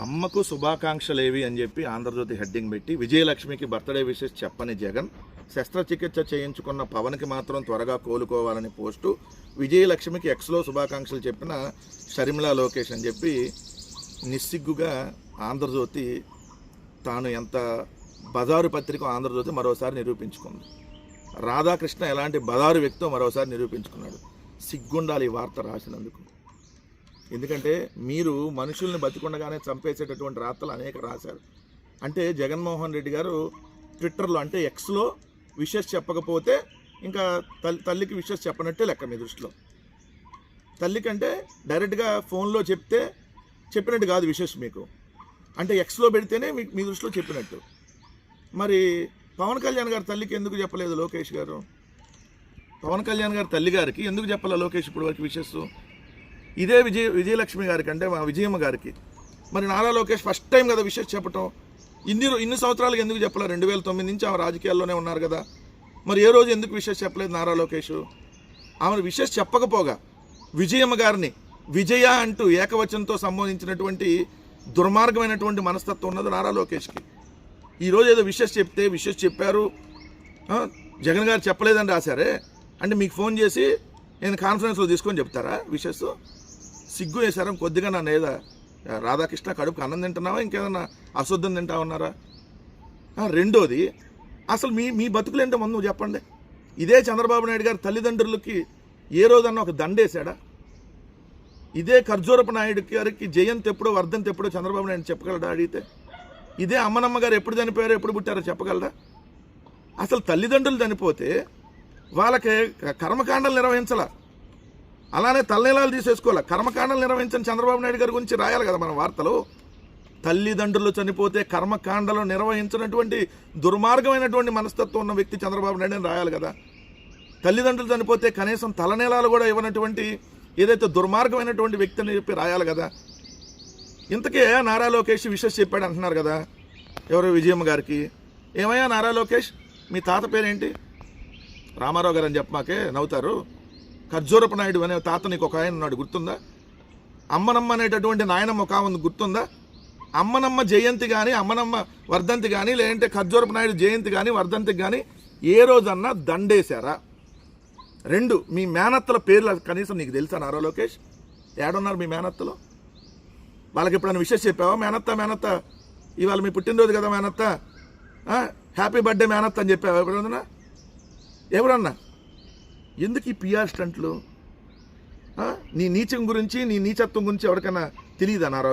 అమ్మకు శుభాకాంక్షలేవి అని చెప్పి ఆంధ్రజ్యోతి హెడ్డింగ్ పెట్టి విజయలక్ష్మికి బర్త్డే విషెస్ చెప్పని జగన్, శస్త్రచికిత్స చేయించుకున్న పవన్కి మాత్రం త్వరగా కోలుకోవాలని పోస్టు, విజయలక్ష్మికి ఎక్స్లో శుభాకాంక్షలు చెప్పిన షర్మిలా లోకేష్ అని చెప్పి నిస్సిగ్గుగా ఆంధ్రజ్యోతి తాను ఎంత బజారు పత్రిక ఆంధ్రజ్యోతి మరోసారి నిరూపించుకుంది. రాధాకృష్ణ ఎలాంటి బజారు వ్యక్తో మరోసారి నిరూపించుకున్నాడు. సిగ్గుండాలి ఈ వార్త రాసినందుకు. ఎందుకంటే మీరు మనుషుల్ని బతికుండగానే చంపేసేటటువంటి రాతలు అనేక రాశారు. అంటే జగన్మోహన్ రెడ్డి గారు ట్విట్టర్లో అంటే ఎక్స్లో విషెస్ చెప్పకపోతే ఇంకా తల్లికి విషెస్ చెప్పనట్టే లెక్క మీ దృష్టిలో. తల్లికంటే డైరెక్ట్గా ఫోన్లో చెప్పినట్టు కాదు విషెస్ మీకు, అంటే ఎక్స్లో పెడితేనే మీ దృష్టిలో చెప్పినట్టు. మరి పవన్ కళ్యాణ్ గారి తల్లికి ఎందుకు చెప్పలేదు లోకేష్ గారు? పవన్ కళ్యాణ్ గారి తల్లి గారికి ఎందుకు చెప్పాలా లోకేష్ ఇప్పుడు వరకు విషెస్? ఇదే విజయలక్ష్మి గారికి అంటే మా విజయమ్మ గారికి మరి నారా లోకేష్ ఫస్ట్ టైం కదా విషెస్ చెప్పటం. ఇన్ని సంవత్సరాలకు ఎందుకు చెప్పాలి? 2009 నుంచి ఆమె రాజకీయాల్లోనే ఉన్నారు కదా, మరి ఏ రోజు ఎందుకు విషెస్ చెప్పలేదు నారా లోకేష్? ఆమె విషెస్ చెప్పకపోగా విజయమ్మ గారిని విజయ అంటూ ఏకవచనంతో సంబోధించినటువంటి దుర్మార్గమైనటువంటి మనస్తత్వం ఉన్నది నారా లోకేష్కి. ఈరోజు ఏదో విషెస్ చెప్పారు, జగన్ గారు చెప్పలేదని రాశారే అంటే మీకు ఫోన్ చేసి నేను కాన్ఫరెన్స్లో తీసుకొని చెప్తారా విషెస్? సిగ్గు వేశారా కొద్దిగా? నన్ను ఏదా రాధాకృష్ణ కడుపుకి అన్నం తింటున్నావా, ఇంకేదన్నా అశుద్ధం తింటా ఉన్నారా? రెండోది, అసలు మీ బతుకులేంటో ముందు నువ్వు చెప్పండి. ఇదే చంద్రబాబు నాయుడు గారి తల్లిదండ్రులకి ఏ రోజన్నా ఒక దండేశాడా? ఇదే ఖర్జూరపు నాయుడు గారికి జయంతి ఎప్పుడో వర్ధంతి ఎప్పుడో చంద్రబాబు నాయుడు చెప్పగలడా అడిగితే? ఇదే అమ్మనమ్మ గారు ఎప్పుడు చనిపోయారో ఎప్పుడు పుట్టారో చెప్పగలరా? అసలు తల్లిదండ్రులు చనిపోతే వాళ్ళకి కర్మకాండలు నిర్వహించాల, అలానే తలనీలాలు తీసేసుకోవాలి. కర్మకాండలు నిర్వహించని చంద్రబాబు నాయుడు గారి గురించి రాయాలి కదా మన వార్తలు. తల్లిదండ్రులు చనిపోతే కర్మకాండలు నిర్వహించినటువంటి దుర్మార్గమైనటువంటి మనస్తత్వం ఉన్న వ్యక్తి చంద్రబాబు నాయుడు అని రాయాలి కదా. తల్లిదండ్రులు చనిపోతే కనీసం తలనీలాలు కూడా ఇవ్వనటువంటి ఏదైతే దుర్మార్గమైనటువంటి వ్యక్తి అని చెప్పి రాయాలి కదా. ఇంతకే నారా లోకేష్ విషెస్ చెప్పాడు అంటున్నారు కదా ఎవరో విజయమ్మ గారికి. ఏమయ్యా నారా లోకేష్, మీ తాత పేరేంటి? రామారావు గారు అని చెప్పమాకే నవ్వుతారు. ఖర్జూరపు నాయుడు అనే తాత నీకు ఒక ఆయన ఉన్నాడు, గుర్తుందా? అమ్మనమ్మ అనేటటువంటి నాయనమ్మ ఒక ఉంది, గుర్తుందా? అమ్మనమ్మ జయంతి కానీ అమ్మనమ్మ వర్ధంతి కానీ లేదంటే ఖర్జూరపు నాయుడు జయంతి కానీ వర్ధంతికి కానీ ఏ రోజన్నా దండేశారా? రెండు, మీ మేనత్తల పేర్లు కనీసం నీకు తెలుసా నారా లోకేష్? ఏడున్నారు మీ మేనత్తలు? వాళ్ళకి ఎప్పుడన్నా విషెస్ చెప్పావా? మేనత్త ఇవాళ మీ పుట్టినరోజు కదా మేనత్త, హ్యాపీ బర్త్డే మేనత్త అని చెప్పావా ఎవరన్నా? ఎందుకు ఈ పిఆర్ స్టంట్లు? నీ నీచం గురించి నీ నీచత్వం గురించి ఎవరికైనా తెలియదా నారా?